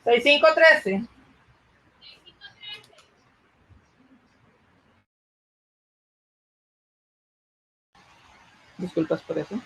6513. Disculpas por eso.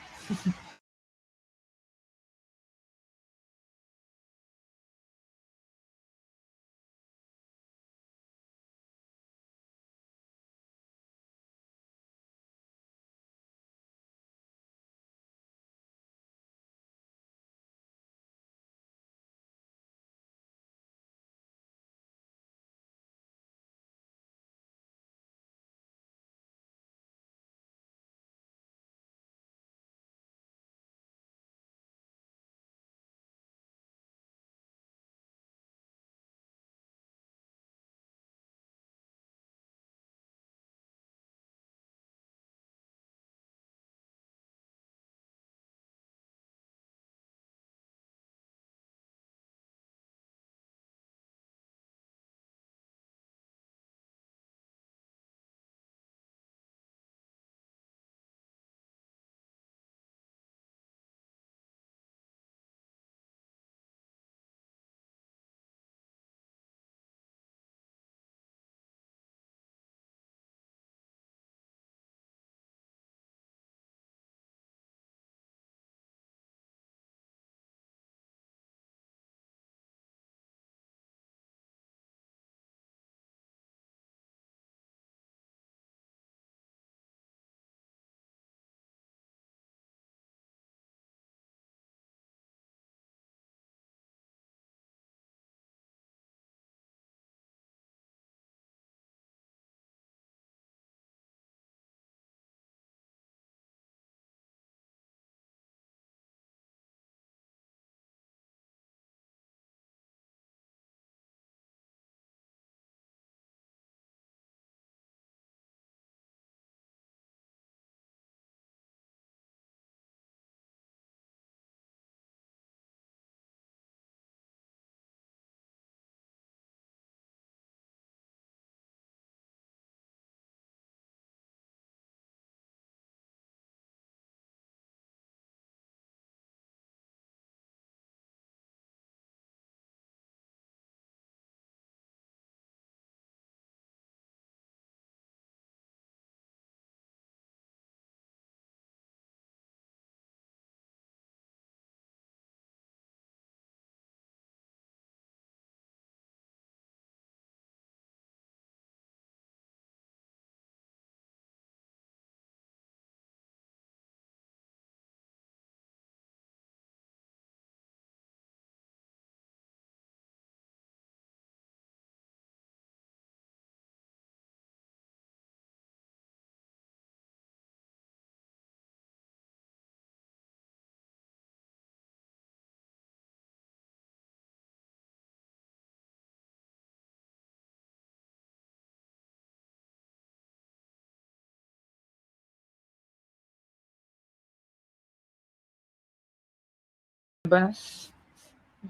Vamos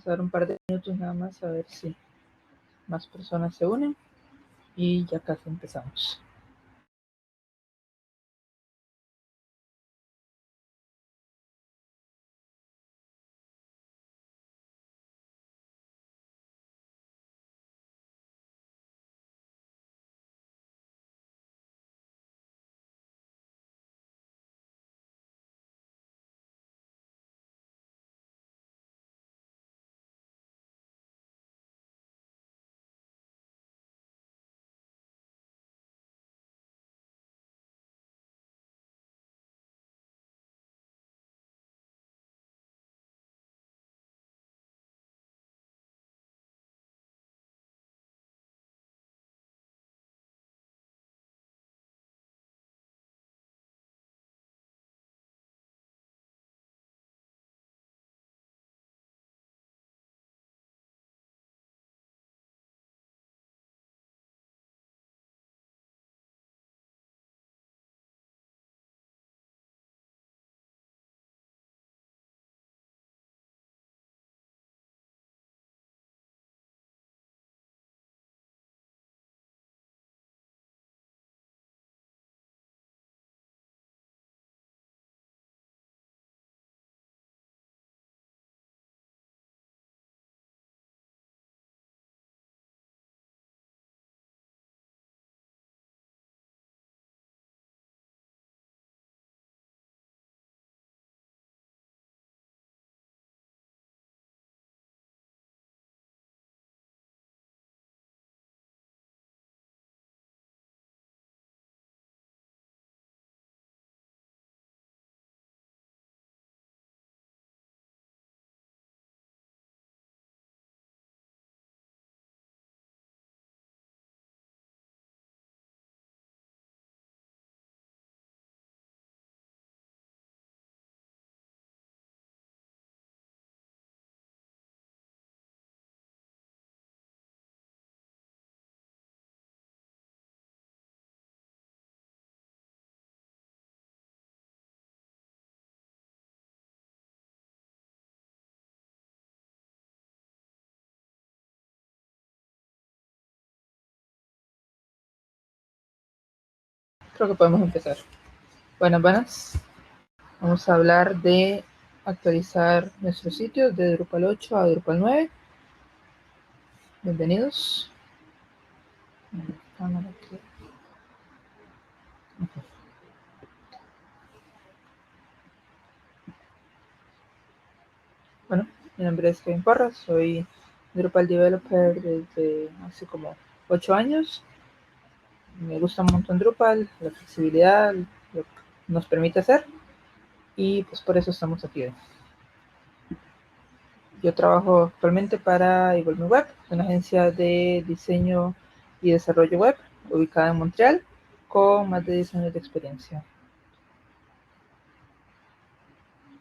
a dar un par de minutos nada más a ver si más personas se unen y ya casi empezamos. Creo que podemos empezar. Buenas. Vamos a hablar de actualizar nuestro sitio de Drupal 8 a Drupal 9. Bienvenidos. Bueno, mi nombre es Kevin Porras, soy Drupal Developer desde hace como 8 años. Me gusta un montón Drupal, la flexibilidad, lo que nos permite hacer, y pues por eso estamos aquí hoy. Yo trabajo actualmente para Evolve Web, una agencia de diseño y desarrollo web ubicada en Montreal, con más de 10 años de experiencia.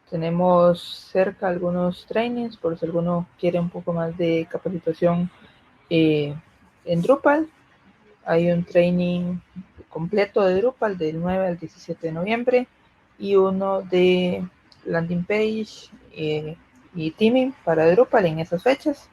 Tenemos cerca algunos trainings, por si alguno quiere un poco más de capacitación en Drupal. Hay un training completo de Drupal del 9 al 17 de noviembre y uno de landing page y theming para Drupal en esas fechas.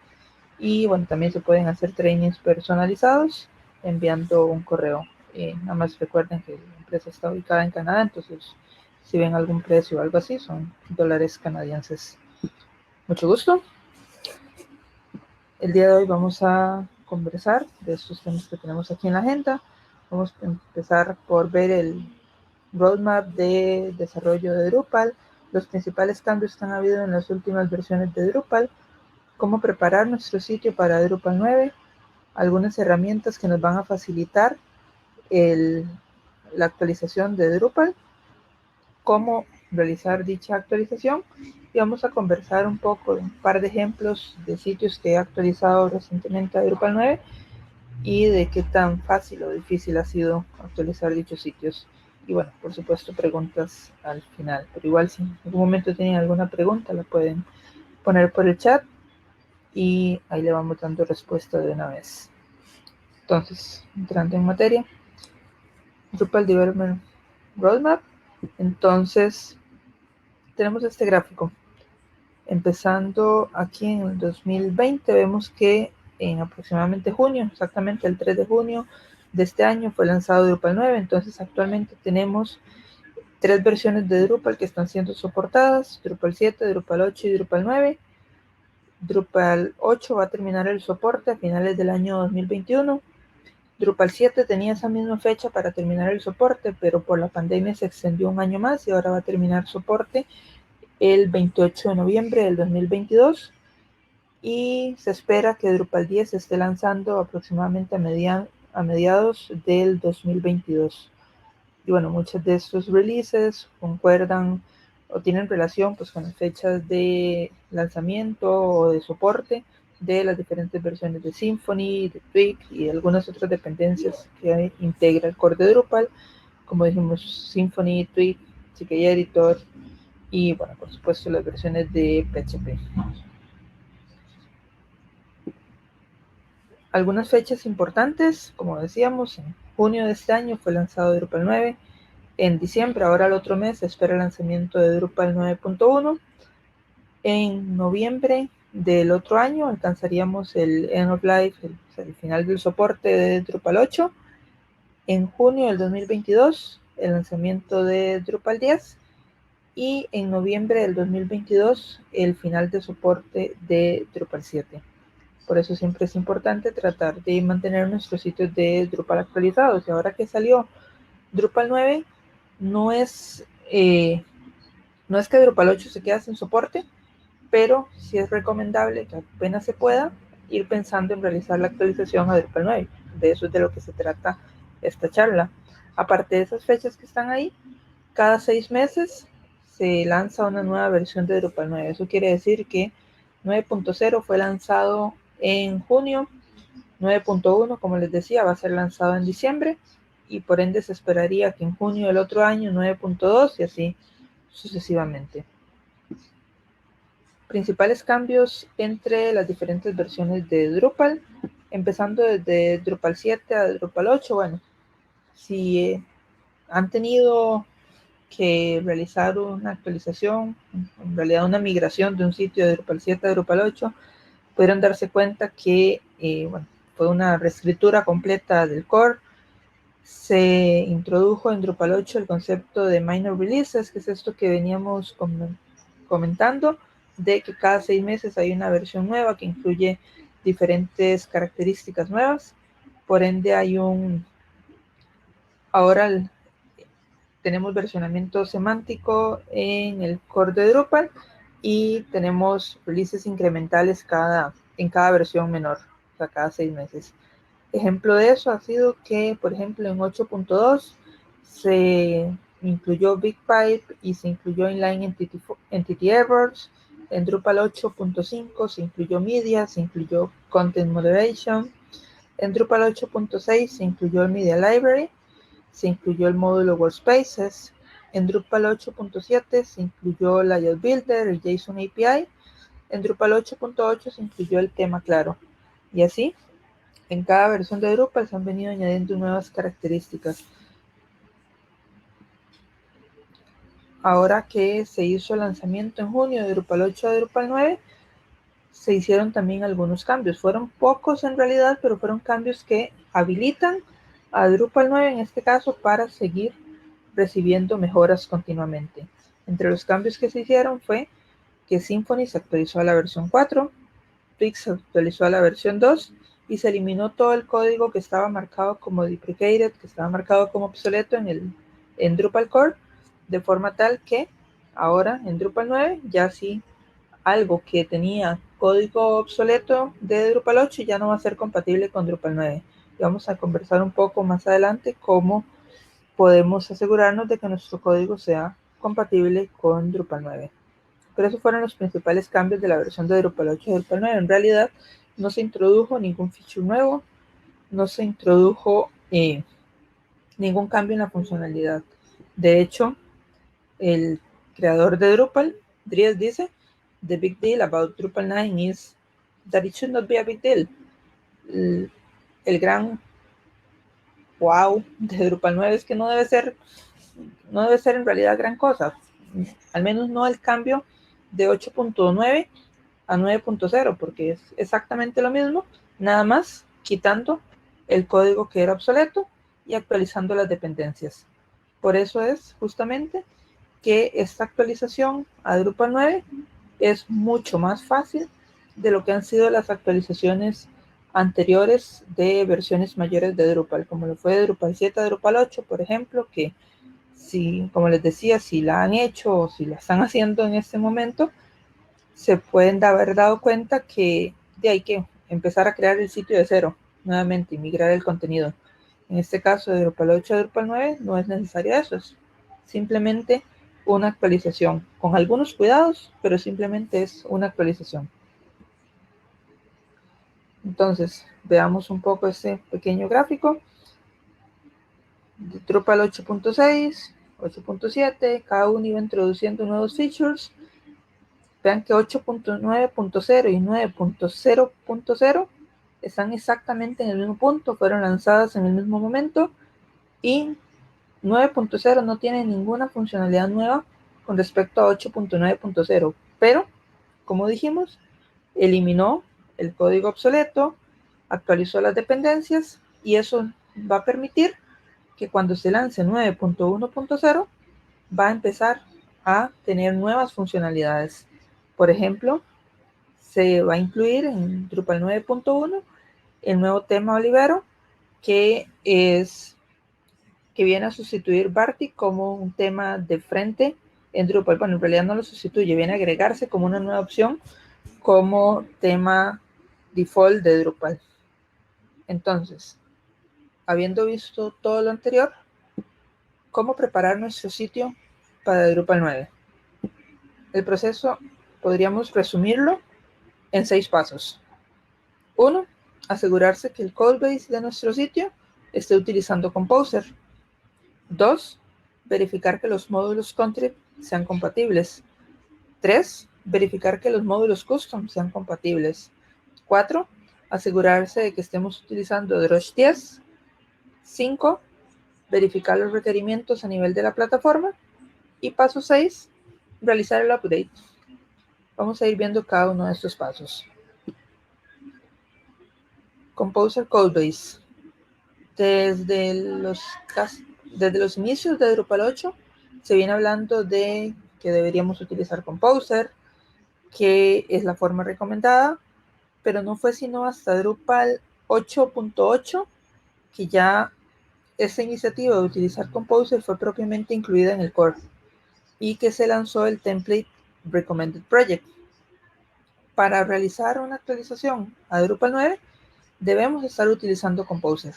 Y bueno, también se pueden hacer trainings personalizados enviando un correo. Nada más recuerden que la empresa está ubicada en Canadá, entonces si ven algún precio o algo así, son dólares canadienses. Mucho gusto. El día de hoy vamos a conversar de estos temas que tenemos aquí en la agenda. Vamos a empezar por ver el roadmap de desarrollo de Drupal, los principales cambios que han habido en las últimas versiones de Drupal, cómo preparar nuestro sitio para Drupal 9, algunas herramientas que nos van a facilitar la actualización de Drupal, cómo realizar dicha actualización, y vamos a conversar un poco, un par de ejemplos de sitios que he actualizado recientemente a Drupal 9 y de qué tan fácil o difícil ha sido actualizar dichos sitios. Y bueno, por supuesto, preguntas al final, pero igual si en algún momento tienen alguna pregunta la pueden poner por el chat y ahí le vamos dando respuesta de una vez. Entonces, entrando en materia, Drupal Development Roadmap. Entonces, tenemos este gráfico. Empezando aquí en el 2020, vemos que en aproximadamente junio, exactamente el 3 de junio de este año, fue lanzado Drupal 9. Entonces, actualmente tenemos 3 versiones de Drupal que están siendo soportadas: Drupal 7, Drupal 8 y Drupal 9. Drupal 8 va a terminar el soporte a finales del año 2021. Drupal 7 tenía esa misma fecha para terminar el soporte, pero por la pandemia se extendió un año más y ahora va a terminar soporte el 28 de noviembre del 2022. Y se espera que Drupal 10 se esté lanzando aproximadamente a mediados del 2022. Y bueno, muchos de estos releases concuerdan o tienen relación pues con las fechas de lanzamiento o de soporte de las diferentes versiones de Symfony, de Twig y algunas otras dependencias que integra el core de Drupal, como dijimos, Symfony, Twig, CK Editor y bueno, por supuesto las versiones de PHP. Algunas fechas importantes, como decíamos, en junio de este año fue lanzado Drupal 9. En diciembre, ahora el otro mes, se espera el lanzamiento de Drupal 9.1. En noviembre del otro año alcanzaríamos el End of Life, el final del soporte de Drupal 8. En junio del 2022, el lanzamiento de Drupal 10. Y en noviembre del 2022, el final de soporte de Drupal 7. Por eso siempre es importante tratar de mantener nuestros sitios de Drupal actualizados. Y ahora que salió Drupal 9, no es que Drupal 8 se quede sin soporte, pero sí es recomendable que apenas se pueda ir pensando en realizar la actualización a Drupal 9. De eso es de lo que se trata esta charla. Aparte de esas fechas que están ahí, cada 6 meses se lanza una nueva versión de Drupal 9. Eso quiere decir que 9.0 fue lanzado en junio, 9.1, como les decía, va a ser lanzado en diciembre, y por ende se esperaría que en junio del otro año 9.2 y así sucesivamente. Principales cambios entre las diferentes versiones de Drupal, empezando desde Drupal 7 a Drupal 8. Bueno, si han tenido que realizar una actualización, en realidad una migración de un sitio de Drupal 7 a Drupal 8, pudieron darse cuenta que bueno, fue una reescritura completa del core. Se introdujo en Drupal 8 el concepto de minor releases, que es esto que veníamos comentando, de que cada 6 meses hay una versión nueva que incluye diferentes características nuevas. Por ende, ahora tenemos versionamiento semántico en el core de Drupal y tenemos releases incrementales en cada versión menor, o sea, cada 6 meses. Ejemplo de eso ha sido que, por ejemplo, en 8.2 se incluyó BigPipe y se incluyó Inline Entity Errors. En Drupal 8.5 se incluyó Media, se incluyó Content Moderation. En Drupal 8.6 se incluyó el Media Library, se incluyó el módulo Workspaces. En Drupal 8.7 se incluyó Layout Builder, el JSON API. En Drupal 8.8 se incluyó el tema claro. Y así, en cada versión de Drupal se han venido añadiendo nuevas características. Ahora que se hizo el lanzamiento en junio de Drupal 8 a Drupal 9, se hicieron también algunos cambios. Fueron pocos en realidad, pero fueron cambios que habilitan a Drupal 9 en este caso para seguir recibiendo mejoras continuamente. Entre los cambios que se hicieron fue que Symfony se actualizó a la versión 4, Wix se actualizó a la versión 2 y se eliminó todo el código que estaba marcado como deprecated, que estaba marcado como obsoleto en Drupal Core, de forma tal que ahora en Drupal 9 ya sí algo que tenía código obsoleto de Drupal 8 ya no va a ser compatible con Drupal 9. Y vamos a conversar un poco más adelante cómo podemos asegurarnos de que nuestro código sea compatible con Drupal 9. Pero esos fueron los principales cambios de la versión de Drupal 8 a Drupal 9. En realidad no se introdujo ningún feature nuevo, no se introdujo ningún cambio en la funcionalidad. De hecho, el creador de Drupal, Dries, dice: "The big deal about Drupal 9 is that it should not be a big deal." El gran wow de Drupal 9 es que no debe ser en realidad gran cosa. Al menos no el cambio de 8.9 a 9.0, porque es exactamente lo mismo, nada más quitando el código que era obsoleto y actualizando las dependencias. Por eso es justamente que esta actualización a Drupal 9 es mucho más fácil de lo que han sido las actualizaciones anteriores de versiones mayores de Drupal, como lo fue de Drupal 7 a Drupal 8, por ejemplo, que si, como les decía, si la han hecho o si la están haciendo en este momento, se pueden haber dado cuenta que hay que empezar a crear el sitio de cero nuevamente y migrar el contenido. En este caso de Drupal 8 a Drupal 9 no es necesario eso, es simplemente una actualización, con algunos cuidados, pero simplemente es una actualización. Entonces, veamos un poco este pequeño gráfico. De Drupal 8.6, 8.7, cada uno iba introduciendo nuevos features. Vean que 8.9.0 y 9.0.0 están exactamente en el mismo punto, fueron lanzadas en el mismo momento, y 9.0 no tiene ninguna funcionalidad nueva con respecto a 8.9.0, pero, como dijimos, eliminó el código obsoleto, actualizó las dependencias, y eso va a permitir que cuando se lance 9.1.0 va a empezar a tener nuevas funcionalidades. Por ejemplo, se va a incluir en Drupal 9.1 el nuevo tema Olivero, que viene a sustituir Bartik como un tema de frente en Drupal. Bueno, en realidad no lo sustituye, viene a agregarse como una nueva opción como tema default de Drupal. Entonces, habiendo visto todo lo anterior, ¿cómo preparar nuestro sitio para Drupal 9? El proceso podríamos resumirlo en 6 pasos. 1. Asegurarse que el codebase de nuestro sitio esté utilizando Composer. 2. Verificar que los módulos contrib sean compatibles. 3. Verificar que los módulos custom sean compatibles. 4. Asegurarse de que estemos utilizando Drush 10. 5. Verificar los requerimientos a nivel de la plataforma. Y paso 6. Realizar el update. Vamos a ir viendo cada uno de estos pasos. Composer Codebase. Desde los inicios de Drupal 8 se viene hablando de que deberíamos utilizar Composer, que es la forma recomendada, pero no fue sino hasta Drupal 8.8 que ya esta iniciativa de utilizar Composer fue propiamente incluida en el core y que se lanzó el template Recommended Project. Para realizar una actualización a Drupal 9 debemos estar utilizando Composer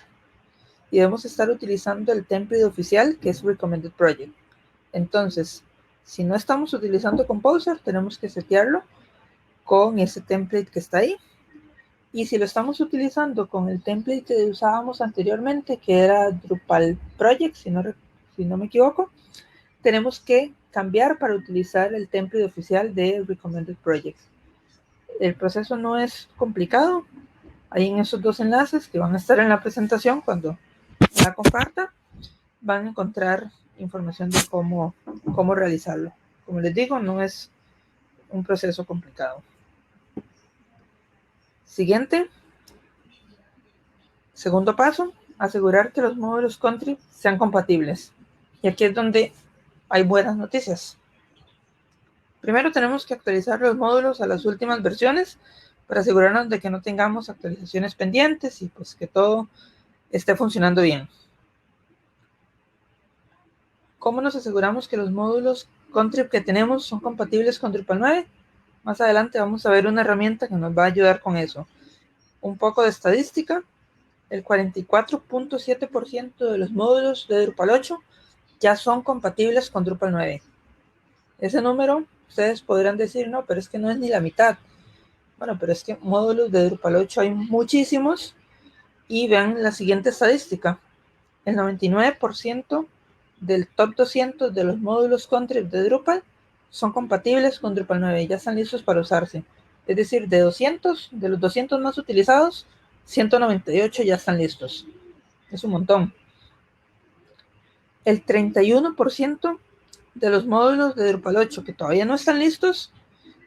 y debemos estar utilizando el template oficial que es Recommended Project. Entonces, si no estamos utilizando Composer, tenemos que setearlo con ese template que está ahí. Y si lo estamos utilizando con el template que usábamos anteriormente, que era Drupal Project, si no me equivoco, tenemos que cambiar para utilizar el template oficial de Recommended Project. El proceso no es complicado. Ahí en esos dos enlaces que van a estar en la presentación cuando la comparta, van a encontrar información de cómo realizarlo. Como les digo, no es un proceso complicado. Siguiente. Segundo paso, asegurar que los módulos contrib sean compatibles. Y aquí es donde hay buenas noticias. Primero tenemos que actualizar los módulos a las últimas versiones para asegurarnos de que no tengamos actualizaciones pendientes y pues que todo esté funcionando bien. ¿Cómo nos aseguramos que los módulos contrib que tenemos son compatibles con Drupal 9? Más adelante vamos a ver una herramienta que nos va a ayudar con eso. Un poco de estadística. El 44.7% de los módulos de Drupal 8 ya son compatibles con Drupal 9. Ese número, ustedes podrán decir, no, pero es que no es ni la mitad. Bueno, pero es que módulos de Drupal 8 hay muchísimos. Y vean la siguiente estadística. El 99% del top 200 de los módulos contrib de Drupal son compatibles con Drupal 9, ya están listos para usarse. Es decir, de los 200 más utilizados, 198 ya están listos. Es un montón. El 31% de los módulos de Drupal 8 que todavía no están listos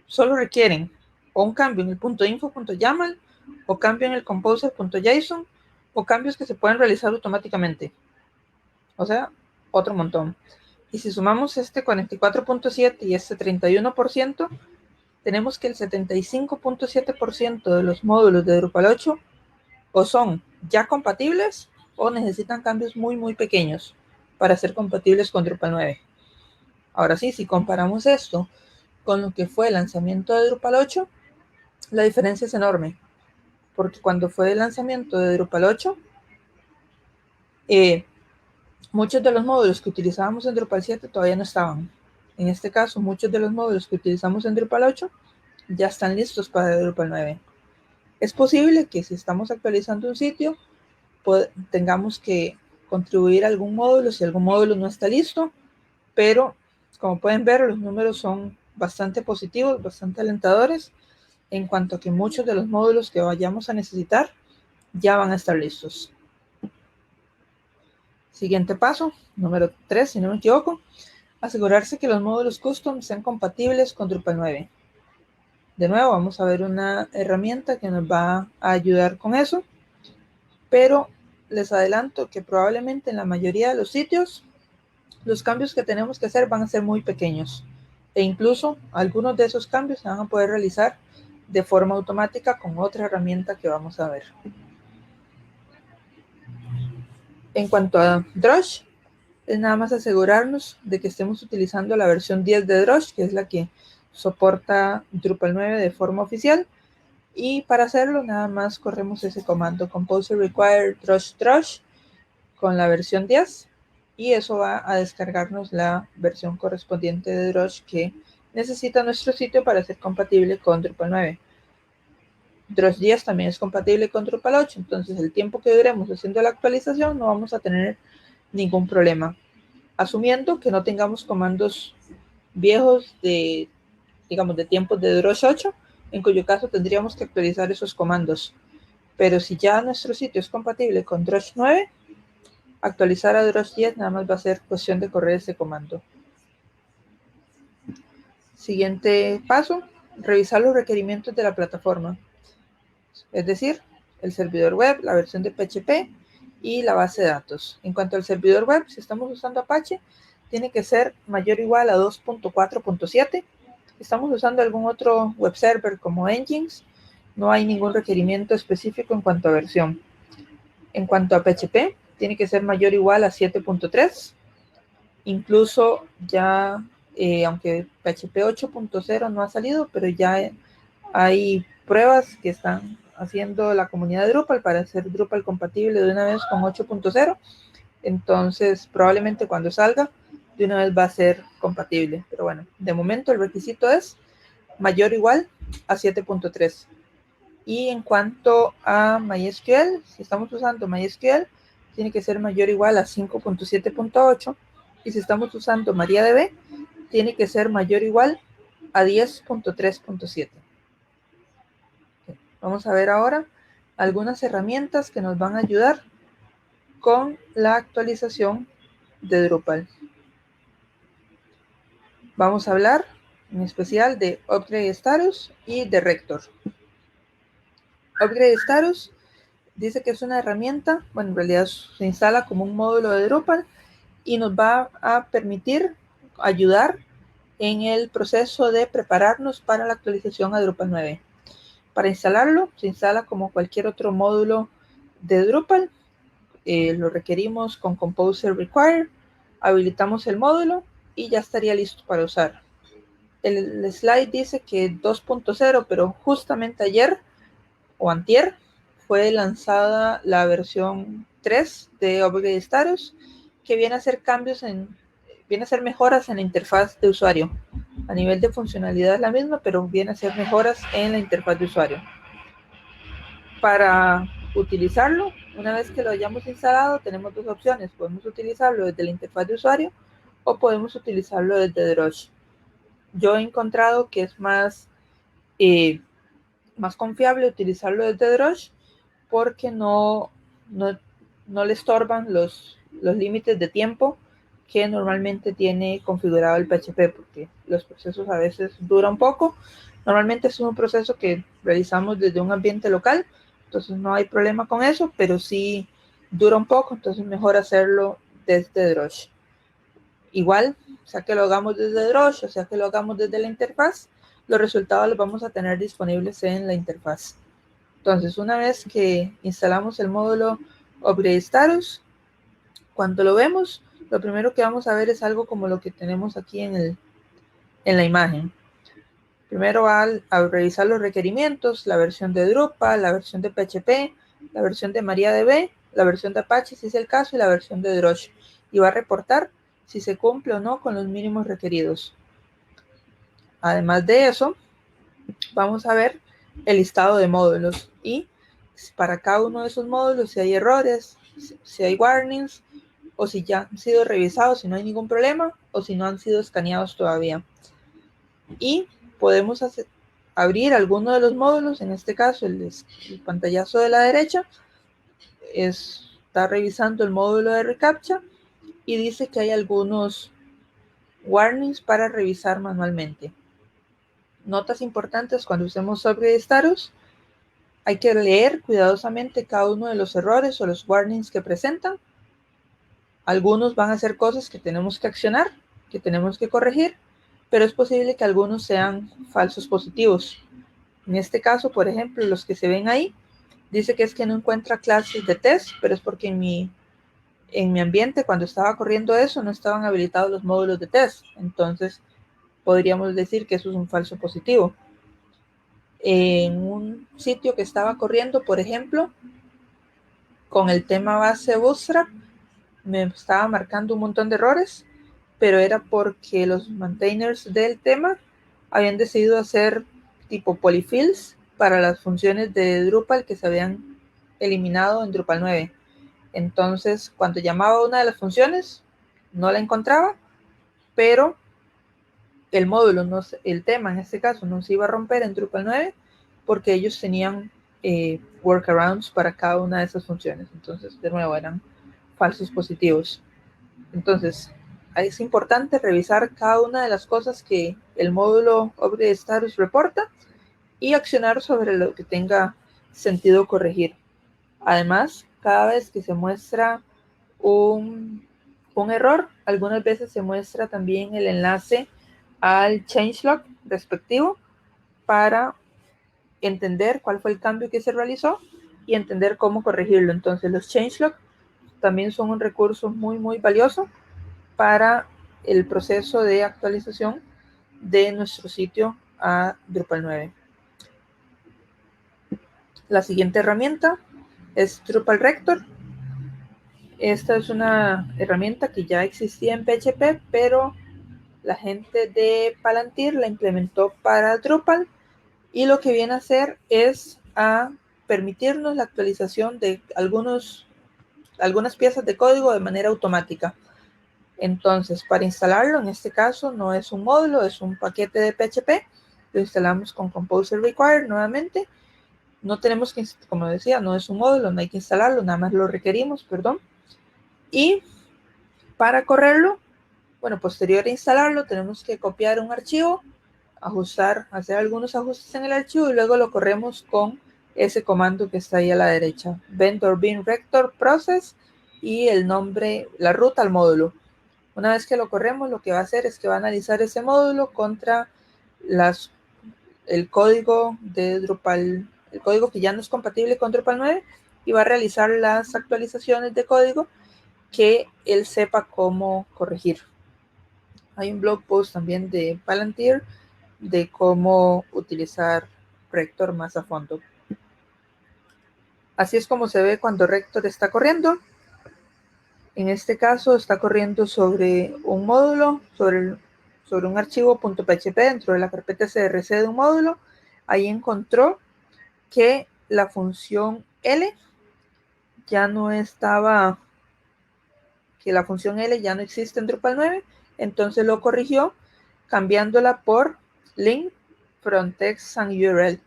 solo requieren o un cambio en el .info.yaml o cambio en el composer.json o cambios que se pueden realizar automáticamente. O sea, otro montón. Y si sumamos este 44.7 y este 31%, tenemos que el 75.7% de los módulos de Drupal 8 o son ya compatibles o necesitan cambios muy, muy pequeños para ser compatibles con Drupal 9. Ahora sí, si comparamos esto con lo que fue el lanzamiento de Drupal 8, la diferencia es enorme. Porque cuando fue el lanzamiento de Drupal 8, muchos de los módulos que utilizábamos en Drupal 7 todavía no estaban. En este caso, muchos de los módulos que utilizamos en Drupal 8 ya están listos para Drupal 9. Es posible que si estamos actualizando un sitio, tengamos que contribuir a algún módulo si algún módulo no está listo, pero como pueden ver, los números son bastante positivos, bastante alentadores, en cuanto a que muchos de los módulos que vayamos a necesitar ya van a estar listos. Siguiente paso, número 3, si no me equivoco, asegurarse que los módulos custom sean compatibles con Drupal 9. De nuevo, vamos a ver una herramienta que nos va a ayudar con eso, pero les adelanto que probablemente en la mayoría de los sitios los cambios que tenemos que hacer van a ser muy pequeños e incluso algunos de esos cambios se van a poder realizar de forma automática con otra herramienta que vamos a ver. En cuanto a Drush, es nada más asegurarnos de que estemos utilizando la versión 10 de Drush, que es la que soporta Drupal 9 de forma oficial. Y para hacerlo nada más corremos ese comando composer require drush con la versión 10 y eso va a descargarnos la versión correspondiente de Drush que necesita nuestro sitio para ser compatible con Drupal 9. Drush 10 también es compatible con Drupal 8, entonces el tiempo que duremos haciendo la actualización no vamos a tener ningún problema, asumiendo que no tengamos comandos viejos de tiempos de Drush 8, en cuyo caso tendríamos que actualizar esos comandos. Pero si ya nuestro sitio es compatible con Drush 9, actualizar a Drush 10 nada más va a ser cuestión de correr ese comando. Siguiente paso, revisar los requerimientos de la plataforma. Es decir, el servidor web, la versión de PHP y la base de datos. En cuanto al servidor web, si estamos usando Apache, tiene que ser mayor o igual a 2.4.7. Si estamos usando algún otro web server como Nginx, no hay ningún requerimiento específico en cuanto a versión. En cuanto a PHP, tiene que ser mayor o igual a 7.3. Incluso ya, aunque PHP 8.0 no ha salido, pero ya hay pruebas que están haciendo la comunidad de Drupal para hacer Drupal compatible de una vez con 8.0. Entonces, probablemente cuando salga, de una vez va a ser compatible. Pero bueno, de momento el requisito es mayor o igual a 7.3. Y en cuanto a MySQL, si estamos usando MySQL, tiene que ser mayor o igual a 5.7.8. Y si estamos usando MariaDB, tiene que ser mayor o igual a 10.3.7. Vamos a ver ahora algunas herramientas que nos van a ayudar con la actualización de Drupal. Vamos a hablar en especial de Upgrade Status y de Rector. Upgrade Status dice que es una herramienta, bueno, en realidad se instala como un módulo de Drupal y nos va a permitir ayudar en el proceso de prepararnos para la actualización a Drupal 9. Para instalarlo, se instala como cualquier otro módulo de Drupal. Lo requerimos con Composer Require, habilitamos el módulo y ya estaría listo para usar. El slide dice que 2.0, pero justamente ayer o antier fue lanzada la versión 3 de Upgrade Status, que viene a hacer mejoras en la interfaz de usuario. A nivel de funcionalidad es la misma, pero viene a hacer mejoras en la interfaz de usuario. Para utilizarlo, una vez que lo hayamos instalado, tenemos dos opciones. Podemos utilizarlo desde la interfaz de usuario o podemos utilizarlo desde Drush. Yo he encontrado que es más confiable utilizarlo desde Drush porque no le estorban los límites de tiempo que normalmente tiene configurado el PHP, porque los procesos a veces duran poco. Normalmente es un proceso que realizamos desde un ambiente local, entonces no hay problema con eso, pero sí dura un poco, entonces mejor hacerlo desde Drush. Igual, sea que lo hagamos desde Drush o sea que lo hagamos desde la interfaz, los resultados los vamos a tener disponibles en la interfaz. Entonces, una vez que instalamos el módulo Upgrade Status, cuando lo vemos, lo primero que vamos a ver es algo como lo que tenemos aquí en la imagen. Primero va a revisar los requerimientos, la versión de Drupal, la versión de PHP, la versión de MariaDB, la versión de Apache si es el caso y la versión de Drush. Y va a reportar si se cumple o no con los mínimos requeridos. Además de eso, vamos a ver el listado de módulos y para cada uno de esos módulos si hay errores, si hay warnings o si ya han sido revisados, si no hay ningún problema o si no han sido escaneados todavía. Y podemos abrir alguno de los módulos, en este caso el pantallazo de la derecha está revisando el módulo de reCAPTCHA y dice que hay algunos warnings para revisar manualmente. Notas importantes cuando usemos Upgrade Status: hay que leer cuidadosamente cada uno de los errores o los warnings que presentan. Algunos van a ser cosas que tenemos que accionar, que tenemos que corregir, pero es posible que algunos sean falsos positivos. En este caso, por ejemplo, los que se ven ahí, dice que es que no encuentra clases de test, pero es porque en mi ambiente, cuando estaba corriendo eso, no estaban habilitados los módulos de test. Entonces, podríamos decir que eso es un falso positivo. En un sitio que estaba corriendo, por ejemplo, con el tema base Bootstrap, me estaba marcando un montón de errores, pero era porque los maintainers del tema habían decidido hacer tipo polyfills para las funciones de Drupal que se habían eliminado en Drupal 9. Entonces, cuando llamaba una de las funciones, no la encontraba, pero el módulo, el tema en este caso, no se iba a romper en Drupal 9 porque ellos tenían workarounds para cada una de esas funciones. Entonces, de nuevo, eran falsos positivos. Entonces, es importante revisar cada una de las cosas que el módulo Upgrade Status reporta y accionar sobre lo que tenga sentido corregir. Además, cada vez que se muestra un error, algunas veces se muestra también el enlace al changelog respectivo para entender cuál fue el cambio que se realizó y entender cómo corregirlo. Entonces los changelog también son un recurso muy valioso para el proceso de actualización de nuestro sitio a Drupal 9. La siguiente herramienta es Drupal Rector. Esta es una herramienta que ya existía en PHP, pero la gente de Palantir la implementó para Drupal y lo que viene a hacer es a permitirnos la actualización de algunas piezas de código de manera automática. Entonces, para instalarlo, en este caso no es un módulo, es un paquete de PHP. Lo instalamos con Composer Require nuevamente. No tenemos que, como decía, no es un módulo, no hay que instalarlo, nada más lo requerimos, perdón. Y para correrlo, bueno, posterior a instalarlo, tenemos que copiar un archivo, hacer algunos ajustes en el archivo y luego lo corremos con ese comando que está ahí a la derecha, vendor bin rector process y el nombre, la ruta al módulo. Una vez que lo corremos, lo que va a hacer es que va a analizar ese módulo contra el código de Drupal, el código que ya no es compatible con Drupal 9 y va a realizar las actualizaciones de código que él sepa cómo corregir. Hay un blog post también de Palantir de cómo utilizar Rector más a fondo. Así es como se ve cuando Rector está corriendo. En este caso está corriendo sobre un módulo, sobre un archivo .php dentro de la carpeta src de un módulo. Ahí encontró que la función L ya no estaba, que la función L ya no existe en Drupal 9, entonces lo corrigió cambiándola por link from text and URL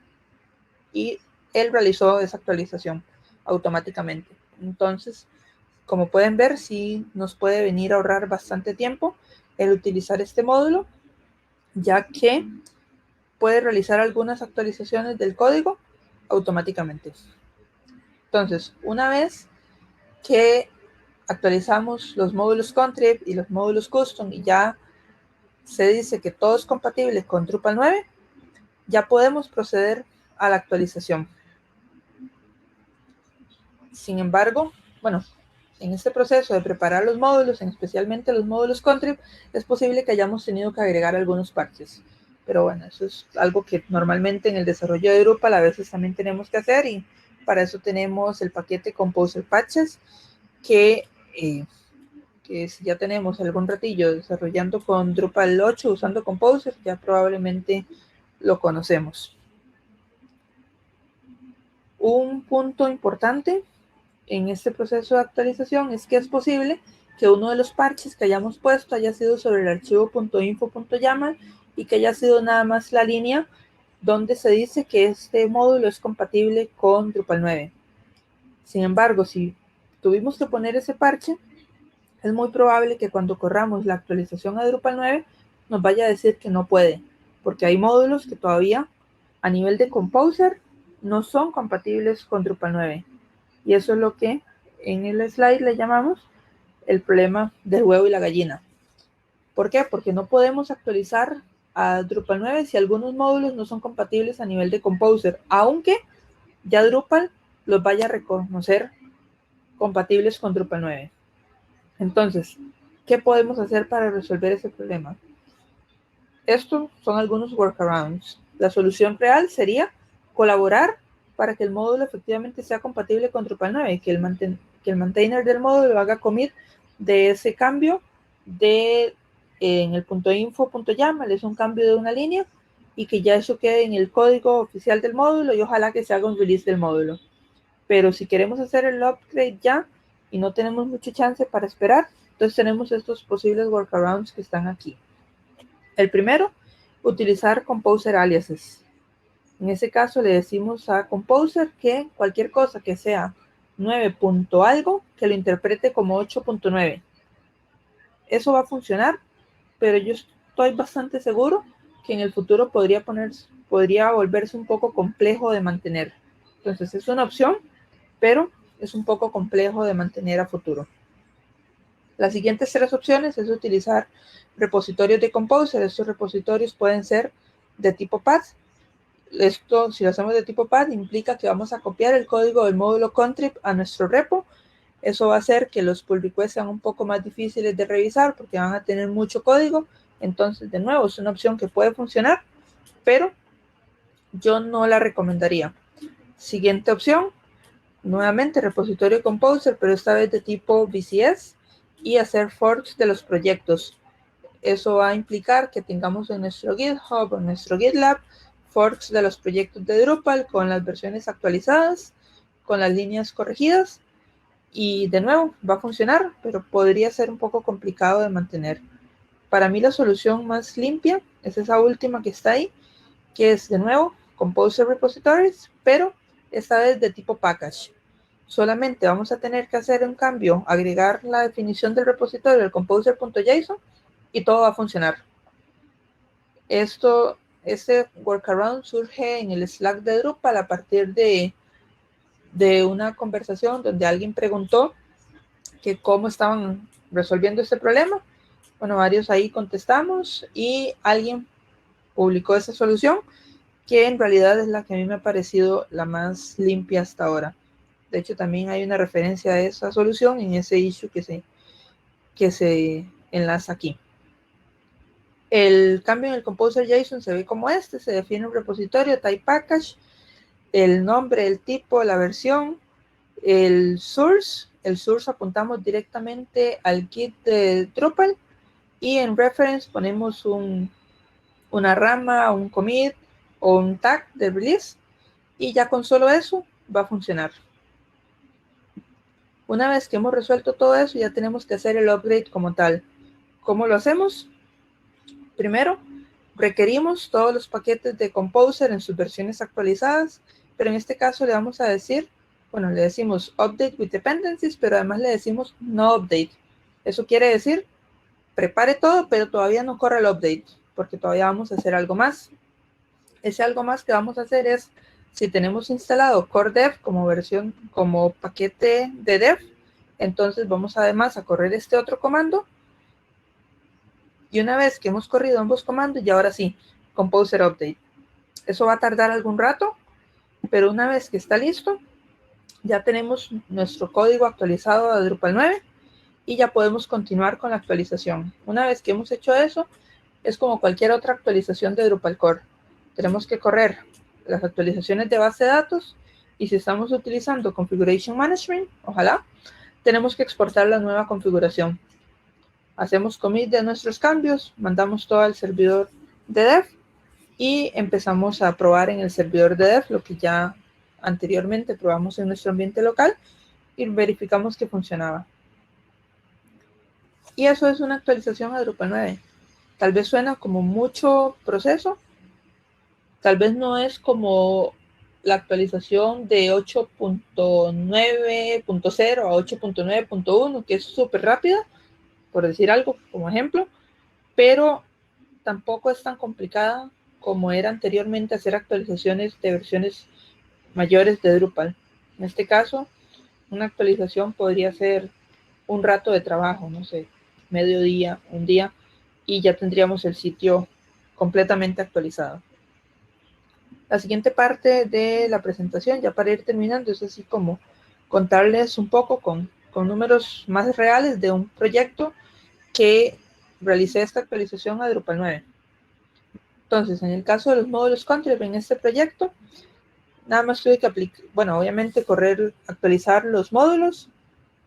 y él realizó esa actualización automáticamente. Entonces, como pueden ver, sí nos puede venir a ahorrar bastante tiempo el utilizar este módulo, ya que puede realizar algunas actualizaciones del código automáticamente. Entonces, una vez que actualizamos los módulos contrib y los módulos custom y ya se dice que todo es compatible con Drupal 9, ya podemos proceder a la actualización. Sin embargo, bueno, en este proceso de preparar los módulos, especialmente los módulos contrib, es posible que hayamos tenido que agregar algunos parches. Pero bueno, eso es algo que normalmente en el desarrollo de Drupal a veces también tenemos que hacer y para eso tenemos el paquete Composer Patches que si ya tenemos algún ratillo desarrollando con Drupal 8 usando Composer, ya probablemente lo conocemos. Un punto importante en este proceso de actualización es que es posible que uno de los parches que hayamos puesto haya sido sobre el archivo .info.yaml y que haya sido nada más la línea donde se dice que este módulo es compatible con Drupal 9. Sin embargo, si tuvimos que poner ese parche, es muy probable que cuando corramos la actualización a Drupal 9 nos vaya a decir que no puede, porque hay módulos que todavía a nivel de Composer no son compatibles con Drupal 9. Y eso es lo que en el slide le llamamos el problema del huevo y la gallina. ¿Por qué? Porque no podemos actualizar a Drupal 9 si algunos módulos no son compatibles a nivel de Composer, aunque ya Drupal los vaya a reconocer compatibles con Drupal 9. Entonces, ¿qué podemos hacer para resolver ese problema? Estos son algunos workarounds. La solución real sería colaborar para que el módulo efectivamente sea compatible con Drupal 9, que el maintainer del módulo haga commit de ese cambio en el .info.yaml, es un cambio de una línea, y que ya eso quede en el código oficial del módulo y ojalá que se haga un release del módulo. Pero si queremos hacer el upgrade ya y no tenemos mucha chance para esperar, entonces tenemos estos posibles workarounds que están aquí. El primero, utilizar Composer aliases. En ese caso le decimos a Composer que cualquier cosa que sea 9. algo, que lo interprete como 8.9. Eso va a funcionar, pero yo estoy bastante seguro que en el futuro podría volverse un poco complejo de mantener. Entonces es una opción, pero es un poco complejo de mantener a futuro. Las siguientes 3 opciones es utilizar repositorios de Composer. Estos repositorios pueden ser de tipo path. Esto, si lo hacemos de tipo path, implica que vamos a copiar el código del módulo contrib a nuestro repo. Eso va a hacer que los pull requests sean un poco más difíciles de revisar porque van a tener mucho código. Entonces, de nuevo, es una opción que puede funcionar, pero yo no la recomendaría. Siguiente opción, nuevamente repositorio Composer, pero esta vez de tipo VCS, y hacer forks de los proyectos. Eso va a implicar que tengamos en nuestro GitHub o en nuestro GitLab forks de los proyectos de Drupal con las versiones actualizadas, con las líneas corregidas, y de nuevo va a funcionar, pero podría ser un poco complicado de mantener. Para mí la solución más limpia es esa última que está ahí, que es de nuevo Composer Repositories, pero esta vez de tipo package. Solamente vamos a tener que hacer un cambio, agregar la definición del repositorio, el composer.json, y todo va a funcionar. Este workaround surge en el Slack de Drupal a partir de una conversación donde alguien preguntó que cómo estaban resolviendo este problema. Bueno, varios ahí contestamos y alguien publicó esa solución, que en realidad es la que a mí me ha parecido la más limpia hasta ahora. De hecho, también hay una referencia a esa solución en ese issue que se enlaza aquí. El cambio en el Composer JSON se ve como este: se define un repositorio, type package, el nombre, el tipo, la versión, el source apuntamos directamente al Git de Drupal, y en reference ponemos una rama, un commit o un tag de release, y ya con solo eso va a funcionar. Una vez que hemos resuelto todo eso, ya tenemos que hacer el upgrade como tal. ¿Cómo lo hacemos? Primero, requerimos todos los paquetes de Composer en sus versiones actualizadas, pero en este caso le vamos a decir, bueno, le decimos update with dependencies, pero además le decimos no update. Eso quiere decir, prepare todo, pero todavía no corra el update, porque todavía vamos a hacer algo más. Ese algo más que vamos a hacer es, si tenemos instalado Core Dev como paquete de dev, entonces vamos además a correr este otro comando. Y una vez que hemos corrido ambos comandos, y ahora sí, Composer Update. Eso va a tardar algún rato, pero una vez que está listo, ya tenemos nuestro código actualizado a Drupal 9 y ya podemos continuar con la actualización. Una vez que hemos hecho eso, es como cualquier otra actualización de Drupal Core. Tenemos que correr las actualizaciones de base de datos, y si estamos utilizando Configuration Management, ojalá, tenemos que exportar la nueva configuración. Hacemos commit de nuestros cambios, mandamos todo al servidor de dev y empezamos a probar en el servidor de dev lo que ya anteriormente probamos en nuestro ambiente local y verificamos que funcionaba. Y eso es una actualización a Drupal 9. Tal vez suena como mucho proceso, tal vez no es como la actualización de 8.9.0 a 8.9.1, que es súper rápida, por decir algo como ejemplo, pero tampoco es tan complicada como era anteriormente hacer actualizaciones de versiones mayores de Drupal. En este caso, una actualización podría ser un rato de trabajo, no sé, mediodía, un día, y ya tendríamos el sitio completamente actualizado. La siguiente parte de la presentación, ya para ir terminando, es así como contarles un poco con números más reales de un proyecto que realicé esta actualización a Drupal 9. Entonces, en el caso de los módulos contrib en este proyecto, nada más tuve que obviamente actualizar los módulos.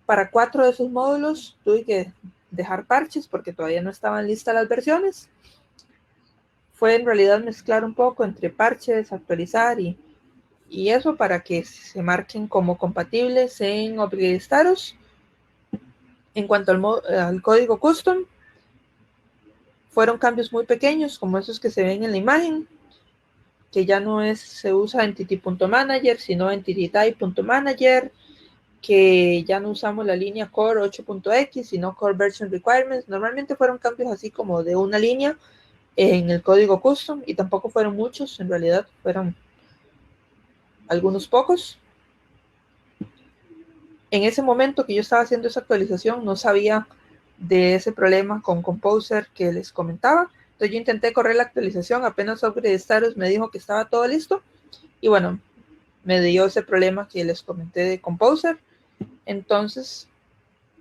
Para 4 de esos módulos tuve que dejar parches porque todavía no estaban listas las versiones. Fue en realidad mezclar un poco entre parches, actualizar y eso para que se marquen como compatibles en Upgrade Status. En cuanto al código custom, fueron cambios muy pequeños, como esos que se ven en la imagen, que ya no se usa entity.manager, sino entitytype.manager, que ya no usamos la línea core 8.x, sino core version requirements. Normalmente fueron cambios así como de una línea en el código custom, y tampoco fueron muchos, en realidad fueron algunos pocos. En ese momento que yo estaba haciendo esa actualización, no sabía de ese problema con Composer que les comentaba. Entonces yo intenté correr la actualización, apenas Upgrade Status me dijo que estaba todo listo. Y bueno, me dio ese problema que les comenté de Composer. Entonces,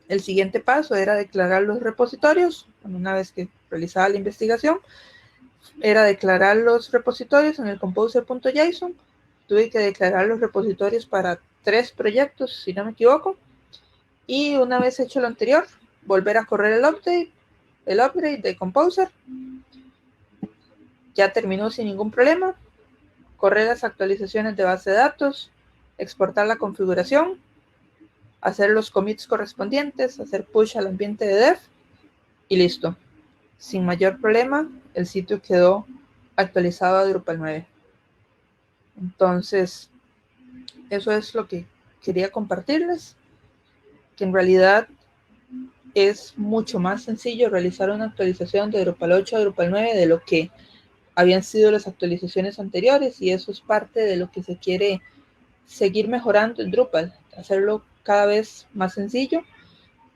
el siguiente paso era declarar los repositorios. Una vez que realizaba la investigación, era declarar los repositorios en el composer.json. Tuve que declarar los repositorios para 3 proyectos, si no me equivoco. Y una vez hecho lo anterior, volver a correr el upgrade de Composer. Ya terminó sin ningún problema. Correr las actualizaciones de base de datos, exportar la configuración, hacer los commits correspondientes, hacer push al ambiente de dev y listo. Sin mayor problema, el sitio quedó actualizado a Drupal 9. Entonces, eso es lo que quería compartirles, que en realidad es mucho más sencillo realizar una actualización de Drupal 8 a Drupal 9 de lo que habían sido las actualizaciones anteriores, y eso es parte de lo que se quiere seguir mejorando en Drupal, hacerlo cada vez más sencillo,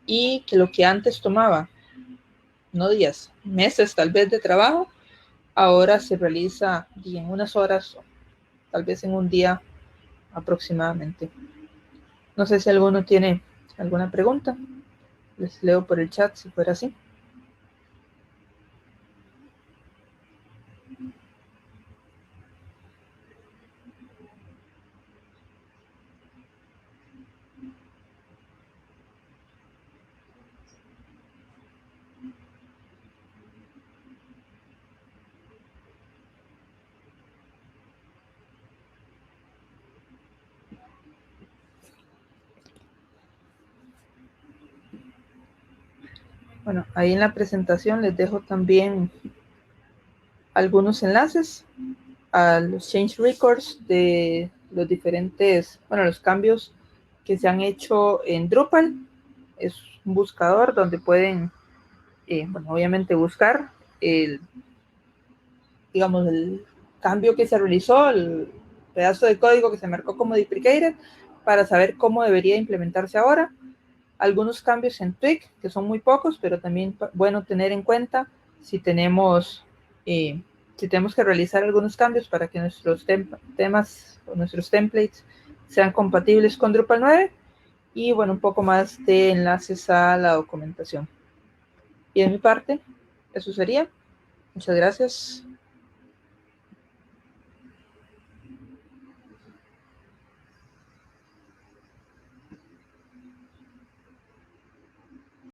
y que lo que antes tomaba, no días, meses tal vez de trabajo, ahora se realiza en unas horas, tal vez en un día aproximadamente. No sé si alguno tiene alguna pregunta. Les leo por el chat si fuera así. Bueno, ahí en la presentación les dejo también algunos enlaces a los change records de los diferentes, bueno, los cambios que se han hecho en Drupal. Es un buscador donde pueden, bueno, obviamente buscar el, digamos, el cambio que se realizó, el pedazo de código que se marcó como deprecated, para saber cómo debería implementarse ahora. Algunos cambios en Twig, que son muy pocos, pero también bueno tener en cuenta si tenemos que realizar algunos cambios para que nuestros temas o nuestros templates sean compatibles con Drupal 9. Y bueno, un poco más de enlaces a la documentación. Y de mi parte, eso sería. Muchas gracias.